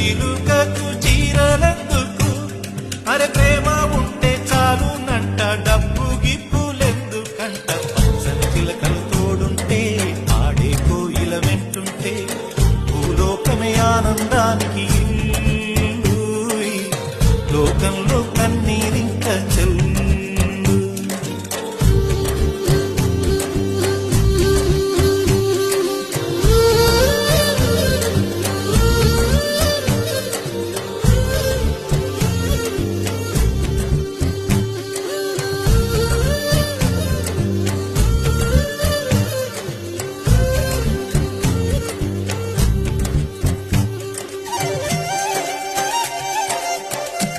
చిలుకకు చీరలెందుకు అరే ప్రేమ ఉంటే చాలునంట డబ్బు గిప్పులెందుకంట పచ్చని చిలకలు తోడుంటే ఆడే కోయిల వెంటుంటే భూలోకమే ఆనందానికి ఇల్లు లోకంలో కన్నీరింక చెల్లు